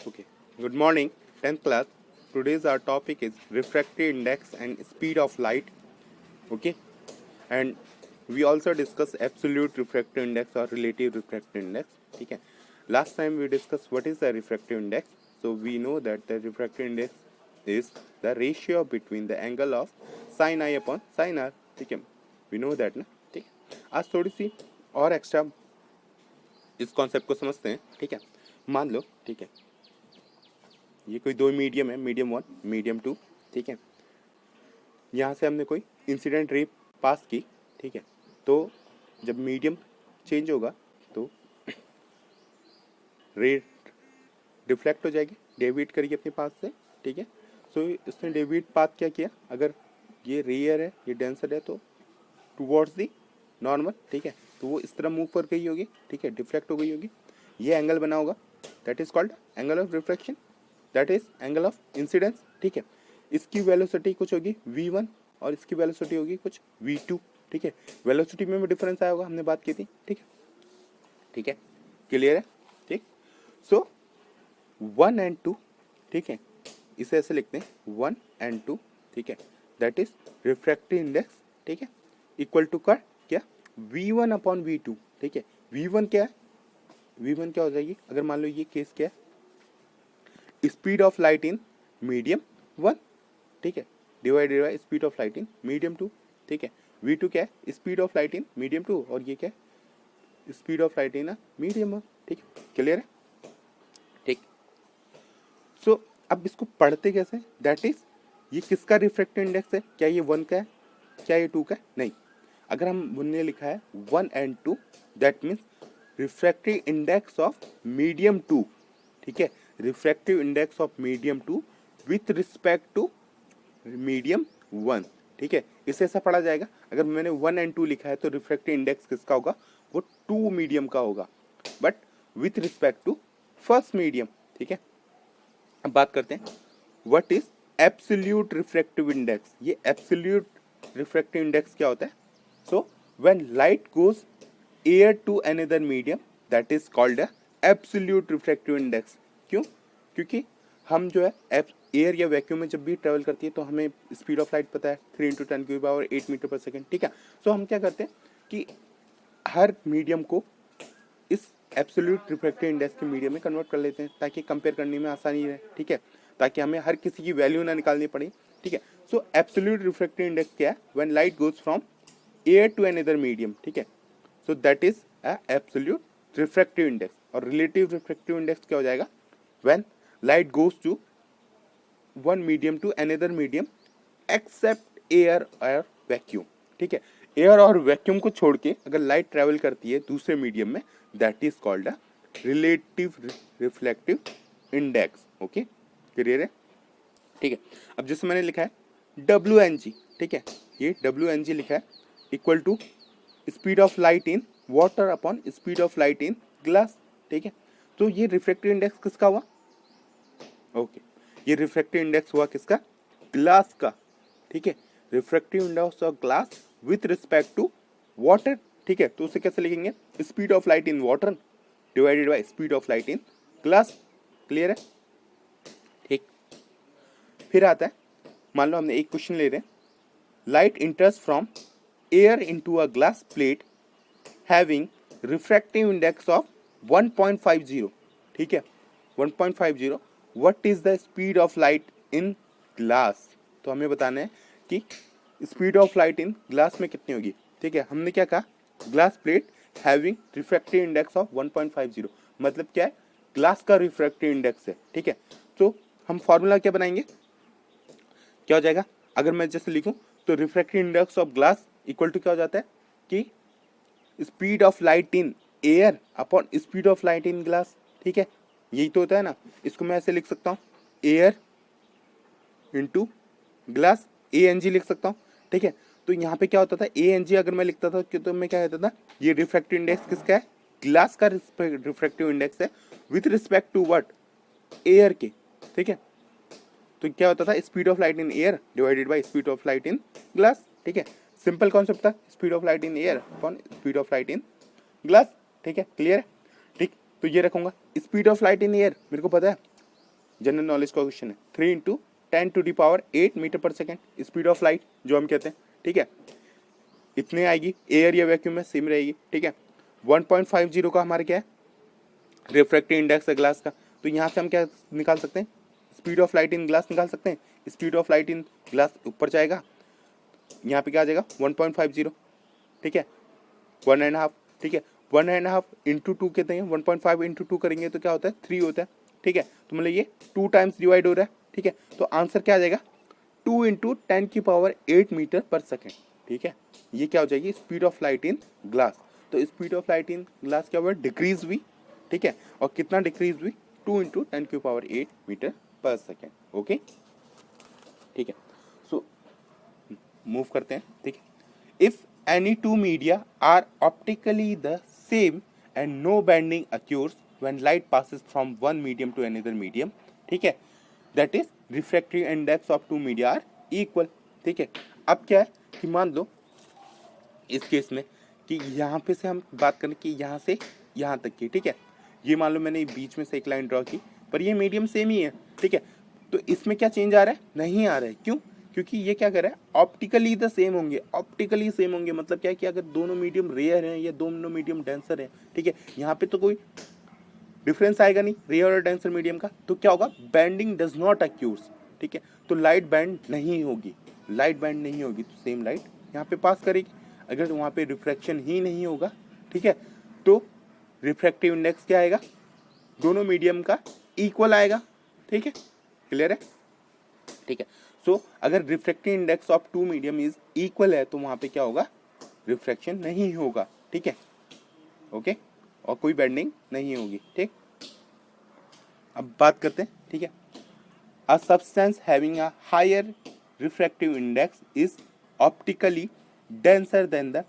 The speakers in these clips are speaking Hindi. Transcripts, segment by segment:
Okay. Good morning, 10th class. Today's our topic is refractive index and speed of light. Okay. And we also discuss absolute refractive index or relative refractive index. Okay. Last time we discussed what is the refractive index. So we know that the refractive index is the ratio between the angle of sin I upon sin R. ठीक है, we know that ना. ठीक है, आज थोड़ी सी और एक्स्ट्रा इस कॉन्सेप्ट को समझते हैं. ठीक है, मान लो, ठीक है, ये कोई दो मीडियम है, मीडियम 1 मीडियम 2. ठीक है, यहाँ से हमने कोई इंसिडेंट रे पास की. ठीक है, तो जब मीडियम चेंज होगा तो रे डिफ्लेक्ट हो जाएगी, डेविएट करेगी अपने पास से. ठीक है, सो इसने डेविएट पाथ क्या किया, अगर ये रेयर है, ये डेंसर है, तो टुवर्ड्स दी नॉर्मल. ठीक है, तो वो इस तरह मूव कर गई होगी. ठीक है, डिफ्लेक्ट हो गई होगी, ये एंगल बना होगा, that is called angle of reflection, that is angle of incidence. ठीक है, इसकी वेलोसिटी कुछ होगी v1 और इसकी वेलोसिटी होगी कुछ v2. ठीक है, वेलोसिटी में भी डिफरेंस आया होगा, हमने बात की थी. ठीक है, ठीक है, क्लियर है. ठीक, सो 1 and 2. ठीक है, इसे ऐसे लिखते हैं 1 and 2. ठीक है, दैट इज रिफ्रैक्टिव इंडेक्स. ठीक है, इक्वल टू कर क्या, v1 अपॉन v2. ठीक है, v1 क्या है, v1 क्या हो जाएगी, अगर मान लो ये केस क्या है, speed of light in medium 1. ठीक है, divided by speed of light in medium 2. ठीक है, v2 क्या है, speed of light in medium 2, और ये क्या है, speed of light in medium 1. ठीक है, क्लियर है. ठीक, सो अब इसको पढ़ते कैसे, दैट इज ये किसका रिफ्रैक्टिव इंडेक्स है, क्या ये 1 का है, क्या ये 2 का है, नहीं. अगर हमने लिखा है 1 and 2, that means refractive index of medium 2. ठीक है, refractive index of medium 2 with respect to medium 1. ठीक है, इसे ऐसा पढ़ा जाएगा, अगर मैंने 1 and 2 लिखा है तो रिफ्रैक्टिव इंडेक्स किसका होगा, वो 2 मीडियम का होगा, but with respect to first medium. ठीक है, अब बात करते हैं what is absolute refractive index. ये एब्सोल्यूट रिफ्रैक्टिव इंडेक्स क्या होता है, so when light goes air to another medium, that is called absolute refractive index. क्यों, क्योंकि हम जो है एयर या वैक्यूम में जब भी ट्रेवल करती है तो हमें स्पीड ऑफ लाइट पता है 3 × 10⁻8 मीटर पर सेकेंड. ठीक है, सो हम क्या करते हैं कि हर मीडियम को इस एब्सोल्यूट रिफ्रैक्टिव इंडेक्स के मीडियम में कन्वर्ट कर लेते हैं ताकि कंपेयर करने में आसानी रहे. ठीक है, ताकि हमें हर किसी की वैल्यू ना निकालनी पड़े. ठीक है, सो एब्सोल्यूट रिफ्रैक्टिव इंडेक्स क्या है, when light goes from air to another medium. ठीक है, so that is a absolute refractive index. और रिलेटिव रिफ्रैक्टिव इंडेक्स क्या हो जाएगा, when light goes to one medium to another medium except air और वैक्यूम. ठीक है, एयर और वैक्यूम को छोड़ के अगर लाइट ट्रेवल करती है दूसरे मीडियम में, that is called a relative reflective index. Okay, clear है. ठीक है, अब जैसे मैंने लिखा है WNG. ठीक है, ये WNG लिखा है equal to speed of light in water upon speed of light in glass. ठीक है, तो ये रिफ्रैक्टिव इंडेक्स किसका हुआ, ओके, ये रिफ्रैक्टिव इंडेक्स हुआ किसका, ग्लास का. ठीक है, refractive index of glass with respect to water. ठीक है, तो उसे कैसे लिखेंगे, speed of light in water divided by speed of light in glass. Clear है. ठीक, फिर आता है, मान लो हमने एक क्वेश्चन ले रहे हैं, light इंटर्स from air into a glass plate having refractive index of 1.50. ठीक है, 1.50, what is the speed of light in glass. तो हमें बताना है कि speed of light in glass में कितनी होगी. ठीक है, हमने क्या कहा, glass plate having refractive index of 1.50, मतलब क्या है, ग्लास का रिफ्रैक्टिव इंडेक्स है. ठीक है, तो हम फॉर्मूला क्या बनाएंगे, क्या हो जाएगा, अगर मैं जैसे लिखूं तो refractive index of glass equal to क्या हो जाता है कि speed of light in air upon speed of light in glass. ठीक है, यही तो होता है ना. इसको मैं ऐसे लिख सकता हूँ, एयर इंटू ग्लास, ANG लिख सकता हूँ. ठीक है, तो यहाँ पे क्या होता था, ANG अगर मैं लिखता था तो मैं क्या कहता था, ये रिफ्रैक्टिव इंडेक्स किसका है, ग्लास का रिफ्रैक्टिव इंडेक्स है with respect to what, air के. ठीक है, तो क्या होता था, speed of light in air divided by speed of light in glass. ठीक है, सिंपल कॉन्सेप्ट था, speed of light in air upon speed of light in glass. ठीक है, क्लियर है. ठीक, तो ये रखूंगा, speed of light in air मेरे को पता है जनरल नॉलेज का क्वेश्चन है, 3 इंटू 10⁸ मीटर पर सेकेंड स्पीड ऑफ लाइट जो हम कहते हैं, ठीक है, इतने आएगी, एयर या वैक्यूम में सेम रहेगी, ठीक है। 1.50 का हमारा क्या है, रिफ्रैक्टिव इंडेक्स है ग्लास का, तो यहाँ से हम क्या निकाल सकते हैं, speed of light in glass निकाल सकते हैं। Speed of light in glass ऊपर जाएगा, यहाँ पे क्या आ जाएगा 1.50, ठीक है, 1.5, ठीक है, 1.5 इंटू 2 कहते हैं, 1.5 इंटू 2 करेंगे तो क्या होता है 3 होता है, ठीक है, तो मतलब ये 2 टाइम्स डिवाइड हो रहा है, ठीक है, तो आंसर क्या आ जाएगा 2 इंटू 10⁸ मीटर पर सेकेंड, ठीक है। ये क्या हो जाएगी speed of light in glass. तो speed of light in glass क्या हुआ डिक्रीज हुई, ठीक है, और कितना डिक्रीज हुई 2 इंटू 10⁸ मीटर पर सेकेंड, ओके, ठीक है। सो मूव करते हैं, ठीक है। If any two media are optically the same and no bending occurs when light passes from one medium to another medium, ठीक है, that is refractive index of two media are equal, ठीक है। अब क्या है कि मान लो इस केस में कि यहाँ पे से हम बात करें कि यहाँ से यहाँ तक की, ठीक है, ये मान लो मैंने बीच में से एक लाइन ड्रॉ की, पर ये मीडियम सेम ही है, ठीक है, तो इसमें क्या चेंज आ रहा है, नहीं आ रहा है, क्यों, क्योंकि ये क्या कर रहा है ऑप्टिकली द सेम होंगे, ऑप्टिकली सेम होंगे मतलब क्या है कि अगर दोनों मीडियम रेयर हैं या दोनों मीडियम डेंसर हैं, ठीक है, यहाँ पे तो कोई डिफरेंस आएगा नहीं रेयर और डेंसर मीडियम का, तो क्या होगा बैंडिंग डज नॉट अक्यूर्स, ठीक है, तो लाइट बैंड नहीं होगी, लाइट बैंड नहीं होगी, तो सेम लाइट यहाँ पे पास करेगी। अगर वहाँ पे रिफ्रैक्शन ही नहीं होगा, ठीक है, तो रिफ्रैक्टिव इंडेक्स क्या आएगा, दोनों मीडियम का इक्वल आएगा, ठीक है, क्लियर है, ठीक है। सो अगर refractive index of two medium is equal है तो वहाँ पे क्या होगा रिफ्रैक्शन नहीं होगा, ठीक है, ओके, और कोई बेंडिंग नहीं होगी, ठीक। अब बात करते हैं, ठीक है, a substance having a higher refractive index is optically denser than the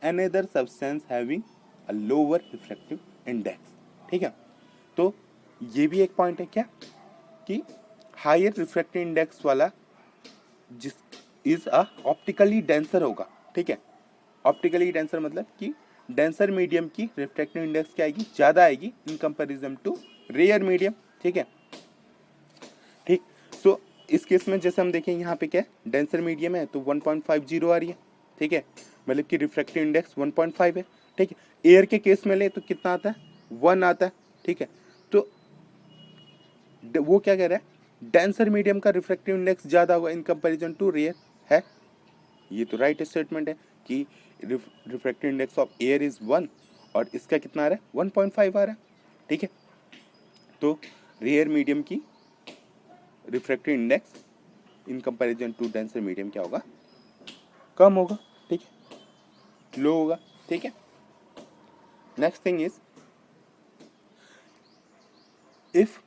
another substance having a lower refractive index, ठीक है। तो ये भी एक पॉइंट है क्या कि हायर रिफ्रैक्टिव इंडेक्स वाला जिस इज अ ऑप्टिकली डेंसर होगा, ठीक है, ऑप्टिकली डेंसर मतलब कि डेंसर मीडियम की रिफ्रैक्टिव इंडेक्स क्या आएगी ज्यादा आएगी in comparison to rare medium, ठीक है, ठीक। सो इस केस में जैसे हम देखें यहाँ पे क्या है डेंसर मीडियम है तो 1.50 आ रही है, ठीक है, मतलब कि रिफ्रैक्टिव इंडेक्स 1.5 है, ठीक है। एयर के केस में ले तो कितना आता है 1 आता है, ठीक है, तो वो क्या कह रहा है डेंसर मीडियम का रिफ्रैक्टिव इंडेक्स ज्यादा होगा इन कंपैरिजन टू रेयर है, ये तो राइट स्टेटमेंट है कि refractive index of air is 1 और इसका कितना आ रहा है 1.5 आ रहा है, ठीक है, तो रेयर मीडियम की refractive index in comparison to denser medium क्या होगा कम होगा, ठीक है, लो होगा, ठीक है। Next thing is if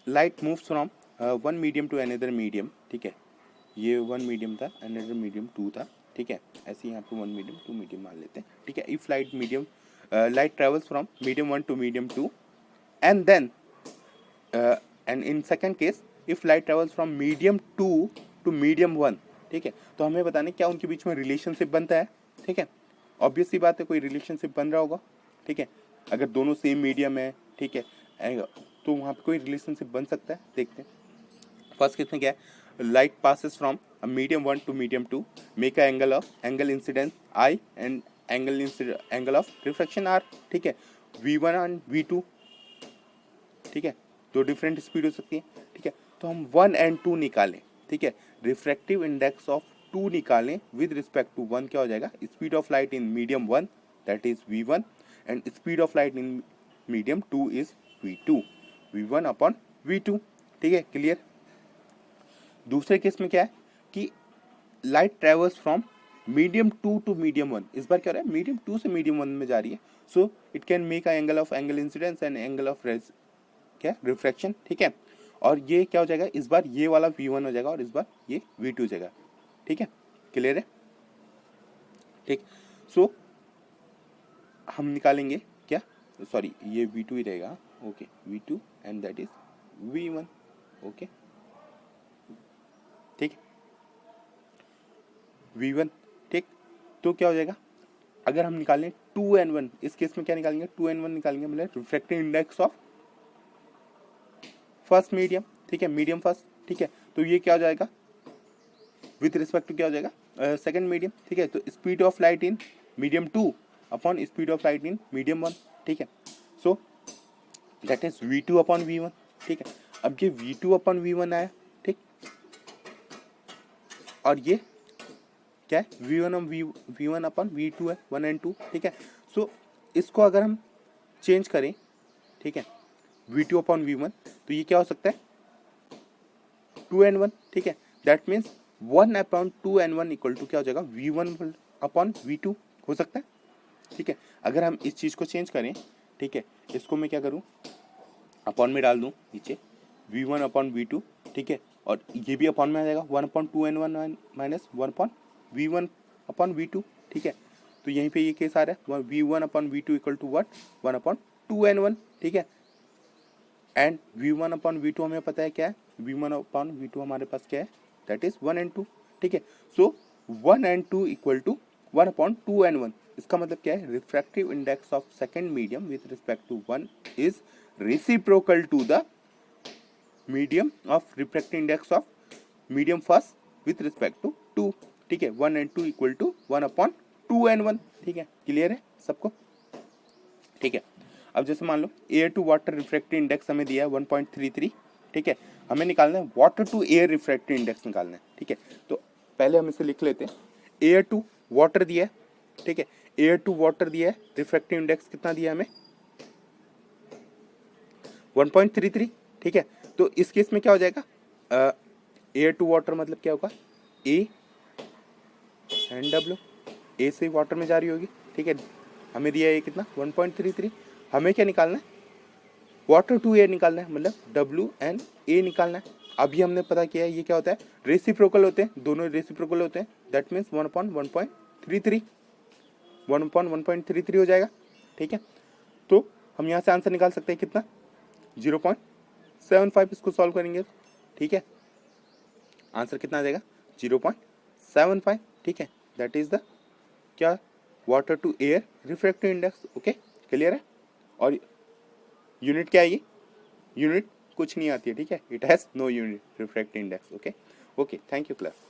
light moves from one medium to another medium, ठीक है, ये वन मीडियम था अनदर मीडियम 2 था, ठीक है, ऐसे यहाँ पे 1 मीडियम 2 मीडियम मान लेते हैं, ठीक है। If light travels from medium 1 to medium 2 and then and in second case if light travels from medium 2 to medium 1, ठीक है, तो हमें बताने क्या उनके बीच में रिलेशनशिप बनता है, ठीक है, ऑब्वियस सी बात है कोई रिलेशनशिप बन रहा होगा, ठीक है, अगर दोनों सेम मीडियम है, ठीक है, तो वहाँ पे कोई रिलेशनशिप बन सकता है, देखते हैं। फर्स्ट केस में क्या है light passes from medium 1 to medium 2 make a angle incidence I and angle of refraction R, ठीक है, V1 एंड V2, ठीक है, दो डिफरेंट स्पीड हो सकती है, ठीक है, तो हम 1 एंड 2 निकालें, ठीक है, रिफ्रैक्टिव इंडेक्स ऑफ 2 निकालें विद रिस्पेक्ट टू 1 क्या हो जाएगा speed of light in medium 1 that is V1 and speed of light in medium 2 is V2, V1 upon V2, ठीक है, क्लियर। दूसरे केस में क्या है कि light travels from medium 2 to medium 1, इस बार क्या हो रहा है मीडियम 2 से मीडियम 1 में जा रही है, so it can make a angle incidence and angle of क्या रिफ्रैक्शन, ठीक है, और ये क्या हो जाएगा इस बार ये वाला V1 हो जाएगा और इस बार ये V2 हो जाएगा, ठीक है, क्लियर है, ठीक। सो हम निकालेंगे क्या सॉरी ये V2 ही रहेगा, okay, V2 and that is V1, okay, ठीक, V1, ठीक, तो क्या हो जाएगा अगर हम निकालें 2 and 1, इस केस में क्या निकालेंगे 2 and 1 निकालेंगे मतलब refractive index of first medium, ठीक है, मीडियम फर्स्ट, ठीक है, तो ये क्या हो जाएगा विथ रिस्पेक्ट टू क्या हो जाएगा सेकंड मीडियम, ठीक है, तो speed of light in medium 2 upon speed of light in medium 1, ठीक है, so that is v2 upon v1, ठीक है। अब ये v2 अपॉन v1 आया, ठीक, और ये क्या है v1 अपॉन v2 है 1 and 2, ठीक है। सो इसको अगर हम चेंज करें, ठीक है, v2 अपॉन v1, तो ये क्या हो सकता है 2 and 1, ठीक है, that means 1 upon 2 and 1 equal to क्या हो जाएगा v1 अपॉन v2 हो सकता है, ठीक है। अगर हम इस चीज़ को चेंज करें, ठीक है, इसको मैं क्या करूँ अपॉन में डाल दूँ नीचे v1 अपॉन v2, ठीक है, और ये भी अपॉन में आ जाएगा 1 upon 2 and 1 minus 1 upon v1 upon v2, ठीक है, तो यहीं पे ये केस आ रहा है v1 upon v2 equal to what 1 upon 2 and 1, ठीक है, एंड v1 अपॉन v2 हमें पता है क्या है, v1 अपॉन v2 हमारे पास क्या है दैट इज 1 and 2, ठीक है, so 1 and 2 equal to 1 upon 2 and 1, इसका मतलब क्या है refractive index of second medium with respect to 1 is reciprocal to the medium of refractive index of medium first with respect to 2, ठीक है, 1 and 2 equal to 1 upon 2 and 1, ठीक है, क्लियर है सबको, ठीक है। अब जैसे मान लो air to water refractive index हमें दिया है 1.33, ठीक है, हमें निकालना है water to air refractive index निकालना है, ठीक है, तो पहले हम इसे लिख लेते हैं, एयर टू वाटर दिया है, ठीक है, एयर टू वाटर दिया है, रिफ्रैक्टिव इंडेक्स कितना दिया है हमें 1.33, ठीक है, तो इस केस में क्या हो जाएगा एयर टू वाटर मतलब क्या होगा ए एंड डब्ल्यू, ए से वाटर में जा रही होगी, ठीक है, हमें दिया है कितना 1.33, हमें क्या निकालना है वाटर टू एयर निकालना है, मतलब डब्ल्यू एंड ए निकालना है। अभी हमने पता किया है ये क्या होता है रेसिप्रोकल होते हैं, दोनों रेसिप्रोकल होते हैं, दैट मीन्स 1 अपॉन 1.33 1 अपॉन 1.33 हो जाएगा, ठीक है, तो हम यहाँ से आंसर निकाल सकते हैं कितना 0.75, इसको सॉल्व करेंगे, ठीक है, आंसर कितना आ जाएगा 0.75, ठीक है, दैट इज द क्या water to air refractive index, okay, clear है। और यूनिट क्या है ये यूनिट कुछ नहीं आती है, ठीक है, it has no unit refractive index, okay okay, thank you class.